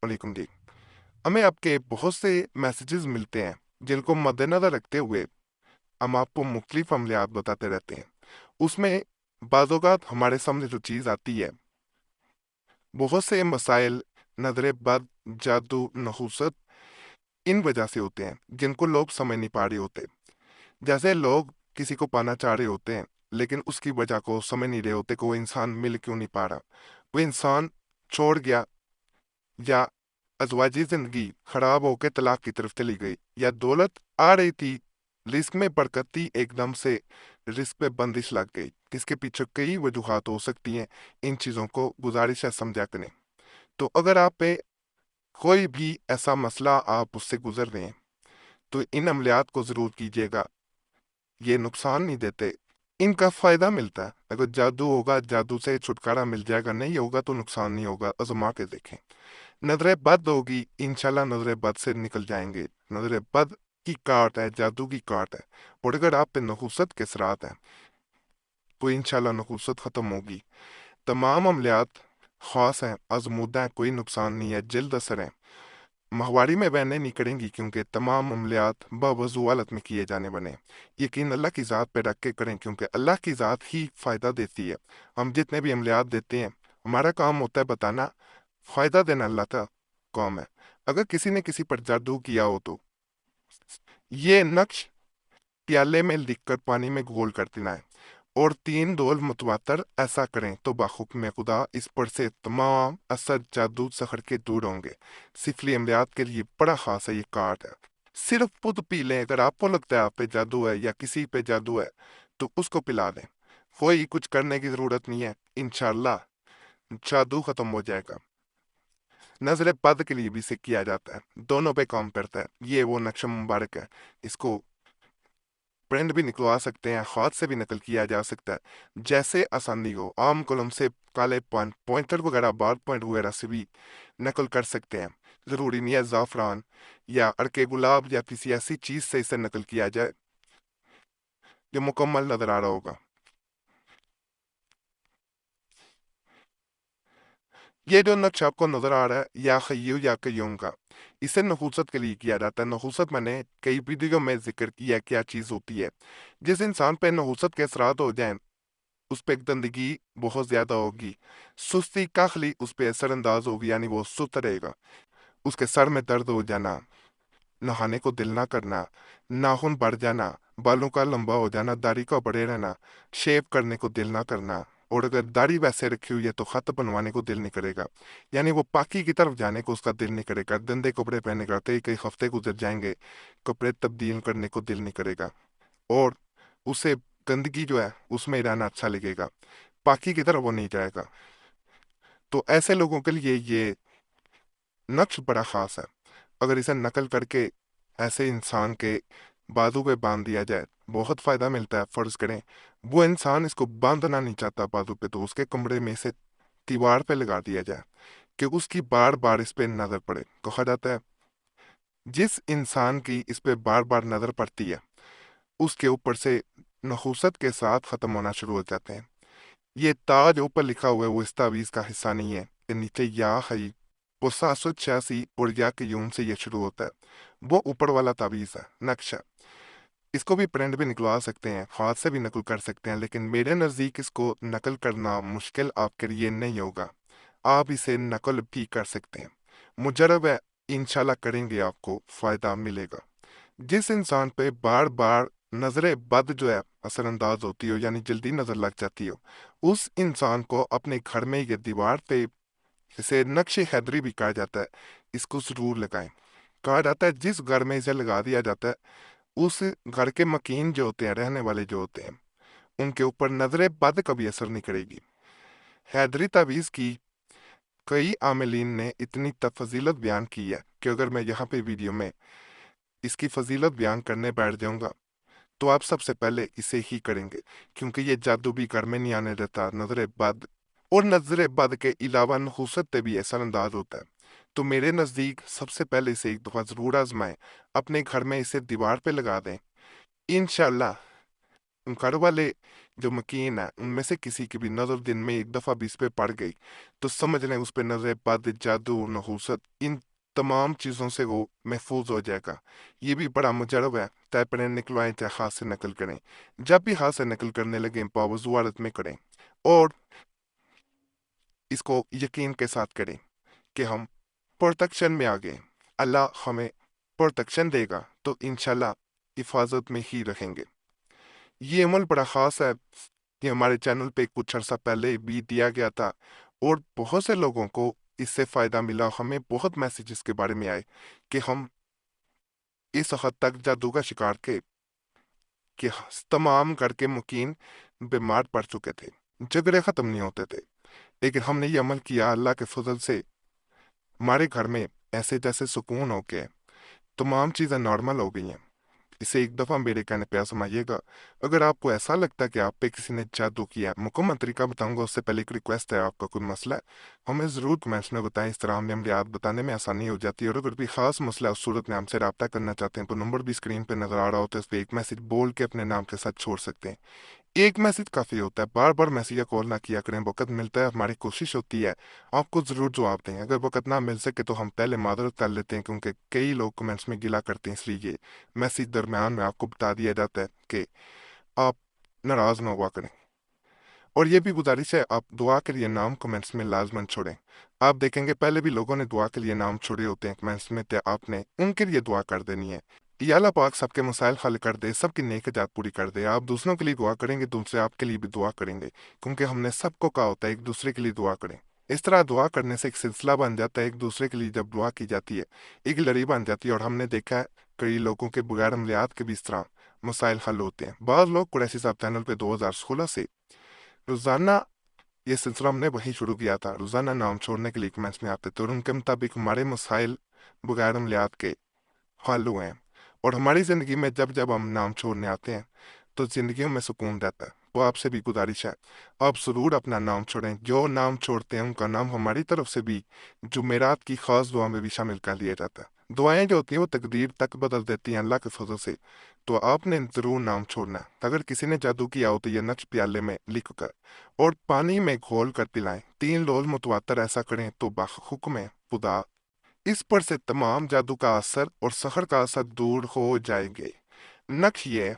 वालेकुम जी। हमें आपके बहुत से मैसेजेस मिलते हैं जिनको मद्देनजर रखते हुए हम आपको मुख्तलिफ अमलियात बताते रहते हैं। उसमें बाज़-औक़ात हमारे सामने जो चीज़ आती है, बहुत से मसाइल नज़र बद, जादू, नहूसत इन वजह से होते हैं जिनको लोग समझ नहीं पा रहे होते। जैसे लोग किसी को पाना चाह रहे होते हैं लेकिन उसकी वजह को समझ नहीं रहे होते कि वो इंसान मिल क्यों नहीं पा रहा। वो इंसान छोड़ गया या अज़वाजी ज़िंदगी ख़राब होकर तलाक की तरफ चली गई, या दौलत आ रही थी, रिस्क में बरकत थी, एकदम से रिस्क पे बंदिश लग गई। इसके पीछे कई वजूहात हो सकती हैं। इन चीज़ों को गुजारिश है समझा करें। तो अगर आप पे कोई भी ऐसा मसला आप उससे गुजर रहे हैं तो इन अमलियात को ज़रूर कीजिएगा। ये नुकसान नहीं देते, इनका फ़ायदा मिलता है। अगर जादू होगा, जादू से छुटकारा मिल जाएगा, नहीं होगा तो नुकसान नहीं होगा। आज़मा के देखें। नजर बद होगी, इंशाल्लाह नजर बद से निकल जाएंगे। नजर बद की काट है, जादू की काट है। और अगर आप पे नहूसत के असरात हैं तो इंशाल्लाह नहूसत ख़त्म होगी। तमाम अमलियात ख़ास हैं, आजमूदा हैं, कोई नुकसान नहीं है, जल्द असर है। माहवारी में बहने नहीं करेंगी क्योंकि तमाम अमलियात बावजू हालत में किए जाने बने। यकीन अल्लाह की ज़ात पे रख के करें क्योंकि अल्लाह की ज़ात ही फ़ायदा देती है। हम जितने भी अमलियात देते हैं, हमारा काम होता है बताना, फ़ायदा देना अल्लाह का काम है। अगर किसी ने किसी पर जादू किया हो तो ये नक्श प्याले में लिखकर पानी में घोल कर देना है और 3 डोल मुतवातर ऐसा करें तो बाहुक्म खुदा इस पर से तमाम असर, जादू, सहर के दूर होंगे। सिफली अमलियात के लिए बड़ा खास है ये कार्ड है। सिर्फ खुद पी लें। अगर आपको लगता है आप पे जादू है या किसी पे जादू है तो उसको पिला दें। कोई कुछ करने की जरूरत नहीं है, इंशाल्लाह जादू खत्म हो जाएगा। नजर बद के लिए भी इसे किया जाता है, दोनों पे काम करता है। ये वो नक्शा मुबारक है। इसको प्रिंट भी निकलवा सकते हैं, हाथ से भी नकल किया जा सकता है, जैसे आसानी हो। आम कलम से, काले पॉइंट, पॉइंटर वगैरह, बार पॉइंट वगैरह से भी नकल कर सकते हैं। ज़रूरी नहीं है ज़ाफ़रान या अरके गुलाब या किसी ऐसी चीज़ से इसे नकल किया जाए जो मुकम्मल नज़र आ रहा होगा। ये जो नक्शा आपको नज़र आ रहा है, या खय्यू या कय्यूम का, इसे नहूसत के लिए किया जाता है। नहूसत मैंने कई वीडियो में जिक्र किया क्या चीज़ होती है। जिस इंसान पे नहूसत के असरात हो जाएं, उस पे गंदगी बहुत ज़्यादा होगी, सुस्ती काखली उस पे असरअंदाज होगी, यानी वो सुस्त रहेगा। उसके सर में दर्द हो जाना, नहाने को दिल ना करना, नाखून बढ़ जाना, बालों का लंबा हो जाना, दाढ़ी का बड़े रहना, शेव करने को दिल ना करना, और अगर दाढ़ी वैसे रखी हुई है तो खत बनवाने को दिल नहीं करेगा। यानी वो पाकी की तरफ जाने को उसका दिल नहीं करेगा। गंदे कपड़े पहने का कई कई हफ्ते गुजर जाएंगे, कपड़े तब्दील करने को दिल नहीं करेगा, और उसे गंदगी जो है उसमें ही रहना अच्छा लगेगा, पाकी की तरफ वो नहीं जाएगा। तो ऐसे लोगों के लिए ये नक्श बड़ा खास है। अगर इसे नकल करके ऐसे इंसान के बाजू पे बांध दिया जाए, बहुत फायदा मिलता है। फर्ज करें वो इंसान इसको बांधना नहीं चाहता बाजू पे, तो उसके कमरे में इसे दीवार पे लगा दिया जाए कि उसकी बार बार इस पे नजर पड़े। कहा जाता है जिस इंसान की इस पे बार बार नजर पड़ती है उसके ऊपर से नहूसत के साथ खत्म होना शुरू हो जाते हैं। ये ताज ऊपर लिखा हुआ है वो इस तावीज़ का हिस्सा नहीं है। ये नीचे या है, वो 786 और या के यून से ये शुरू होता है। वो ऊपर वाला तावीज़ है, नक्शा। इसको भी प्रिंट भी निकलवा सकते हैं, हाथ से भी नकल कर सकते हैं, लेकिन मेरे नज़दीक इसको नकल करना मुश्किल आपके लिए नहीं होगा। आप इसे नकल भी कर सकते हैं। मुजरब है, इंशाल्लाह करेंगे आपको फ़ायदा मिलेगा। जिस इंसान पे बार बार नजर बद जो है असरअंदाज होती हो, यानी जल्दी नजर लग जाती हो, उस इंसान को अपने घर में या दीवार पे, इसे नक्शे हैदरी भी कहा जाता है, इसको जरूर लगाएं। कहा जाता है जिस घर में इसे लगा दिया जाता है उस घर के मकीन जो होते हैं, रहने वाले जो होते हैं, उनके ऊपर नजर बद कभी असर नहीं करेगी। हैदरी तावीज़ की कई आमिलीन ने इतनी फजीलत बयान की है कि अगर मैं यहाँ पे वीडियो में इसकी फजीलत बयान करने बैठ जाऊंगा तो आप सबसे पहले इसे ही करेंगे, क्योंकि ये जादू भी घर में नहीं आने देता। नजर बद और नजर बद के अलावा नहूसत पे भी असरअंदाज होता है। तो मेरे नज़दीक सबसे पहले इसे एक दफ़ा ज़रूर आजमाएं, अपने घर में इसे दीवार पे लगा दें। इंशाल्लाह उन घर वाले जो मकीन है उनमें से किसी की भी नज़र दिन में एक दफ़ा भी इस पे पड़ गई तो समझ लें उस पे नज़र बद जादू नहूसत इन तमाम चीज़ों से वो महफूज हो जाएगा। ये भी बड़ा मुजरब है, चाहे पढ़ें निकलवाएं चाहे हाथ से नकल करें। जब भी हाथ से नकल करने लगे बावजूद हालत में करें और इसको यकीन के साथ करें कि हम प्रोटेक्शन में आ गए। अल्लाह हमें प्रोटेक्शन देगा तो इंशाल्लाह हिफाजत में ही रहेंगे। ये अमल बड़ा ख़ास है। ये हमारे चैनल पे कुछ अर्सा पहले भी दिया गया था और बहुत से लोगों को इससे फ़ायदा मिला। हमें बहुत मैसेजेस के बारे में आए कि हम इस हद तक जादू का शिकार थे कि तमाम घर के मुकीन बीमार पड़ चुके थे, झगड़े ख़त्म नहीं होते थे। लेकिन हमने ये अमल किया, अल्लाह के फजल से हमारे घर में ऐसे जैसे सुकून हो गया, तमाम चीज़ें नॉर्मल हो गई हैं। इसे एक दफ़ा मेरे कहने पे आजमाइएगा। अगर आपको ऐसा लगता है कि आप पे किसी ने जादू किया, मुकम्मल तरीका बताऊंगा, उससे पहले एक रिक्वेस्ट है, आपका कोई मसला है हमें ज़रूर कमेंट्स में बताएं। इस तरह हमें अमलियात बताने में आसानी हो जाती है। और अगर भी ख़ास मसला है उस सूरत में हमसे रब्ता करना चाहते हैं तो नंबर भी स्क्रीन पर नज़र आ रहा होता है, उस पर एक मैसेज बोल के अपने नाम के साथ छोड़ सकते हैं। एक मैसेज काफ़ी होता है, बार बार मैसेज या कॉल ना किया करें। वक्त मिलता है हमारी कोशिश होती है आपको ज़रूर जवाब दें। अगर वक्त ना मिल सके तो हम पहले मादरत कर लेते हैं, क्योंकि कई लोग कमेंट्स में गिला करते हैं, इसलिए मैसेज दरमियान में आपको बता दिया जाता है कि आप नाराज़ ना हुआ करें। और ये भी गुजारिश है, आप दुआ के लिए नाम कमेंट्स में लाजमन छोड़ें। आप देखेंगे पहले भी लोगों ने दुआ के लिए नाम छोड़े होते हैं कमेंट्स में, तो आपने उनके लिए दुआ कर देनी है। या अल्लाह पाक सबके मसाइल हल कर दे, सबकी नेक जात पूरी कर दे। आप दूसरों के लिए दुआ करेंगे, दूसरे आपके लिए भी दुआ करेंगे, क्योंकि हमने सबको कहा होता है एक दूसरे के लिए दुआ करें। इस तरह दुआ करने से एक सिलसिला बन जाता है, एक दूसरे के लिए जब दुआ की जाती है एक लड़ी बन जाती है। और हमने देखा है कई लोगों के बगैर अमलियात के भी इस तरह मसाइल हल होते हैं। बाद लोग कुरैशी साहब चैनल पे 2016 से रोजाना ये सिलसिला हमने वही शुरू किया था, रोजाना नाम छोड़ने के लिए कमेंट्स में आते थे और उनके मुताबिक हमारे मसाइल बगैर अमलियात के हल हुए हैं। और हमारी ज़िंदगी में जब जब हम नाम छोड़ने आते हैं तो ज़िंदगियों में सुकून रहता है। वो आपसे भी गुजारिश है, आप ज़रूर अपना नाम छोड़ें। जो नाम छोड़ते हैं उनका नाम हमारी तरफ से भी जुमेरात की ख़ास दुआ में भी शामिल कर लिया जाता है। दुआएं जो होती हैं वो तकदीर तक बदल देती हैं अल्लाह के फजल से। तो आपने ज़रूर नाम छोड़ना है। अगर किसी ने जादू किया हो तो ये नक्श प्याले में लिख कर और पानी में घोल कर पिलाएं। 3 रोज़ मुतवातर ऐसा करें तो बाहुक्म है खुदा इस पर से तमाम जादू का असर और सहर का असर दूर हो जाएंगे। नक्श ये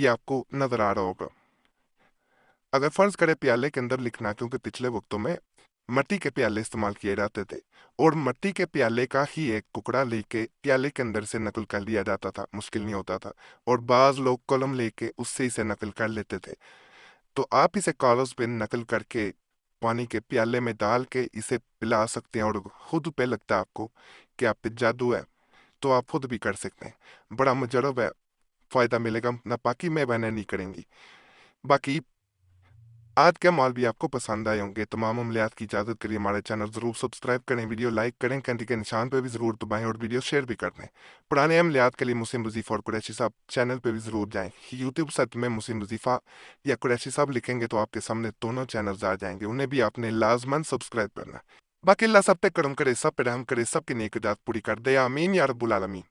आपको नजर आ रहा होगा। अगर फर्ज करे प्याले के अंदर लिखना, क्योंकि पिछले वक्तों में मिट्टी के प्याले इस्तेमाल किए जाते थे और मिट्टी के प्याले का ही एक टुकड़ा लेके प्याले के अंदर से नकल कर लिया जाता था, मुश्किल नहीं होता था। और बाज लोग कलम लेके उससे इसे नकल कर लेते थे। तो आप इसे कागज पे नकल करके पानी के प्याले में डाल के इसे पिला सकते हैं और खुद पे लगता है आपको कि आप पे जादू है तो आप खुद भी कर सकते हैं। बड़ा मुजरब है, फायदा मिलेगा, नापाकी में बहने नहीं करेंगी। बाकी आज के माल भी आपको पसंद आए होंगे। तमाम अमलियात की इजाज़त के लिए हमारे चैनल ज़रूर सब्सक्राइब करें, वीडियो लाइक करें, घंटी के निशान पर भी ज़रूर दबाएं और वीडियो शेयर भी कर दें। पुराने अमलियात के लिए मुस्लिम वजीफ़ा और कुरैशी साहब चैनल पर भी ज़रूर जाएं। यूट्यूब सर्च में मुस्लिम वजीफ़ा या कुरैशी साहब लिखेंगे तो आपके सामने दोनों चैनल्स आ जाएंगे, उन्हें भी आपने लाजमन सब्सक्राइब करना। बाकी अल्लाह सब पे करम करे, सब पे रहम करे, सबकी नेक जात पूरी कर दे, आमीन या रब्बुल आलमीन।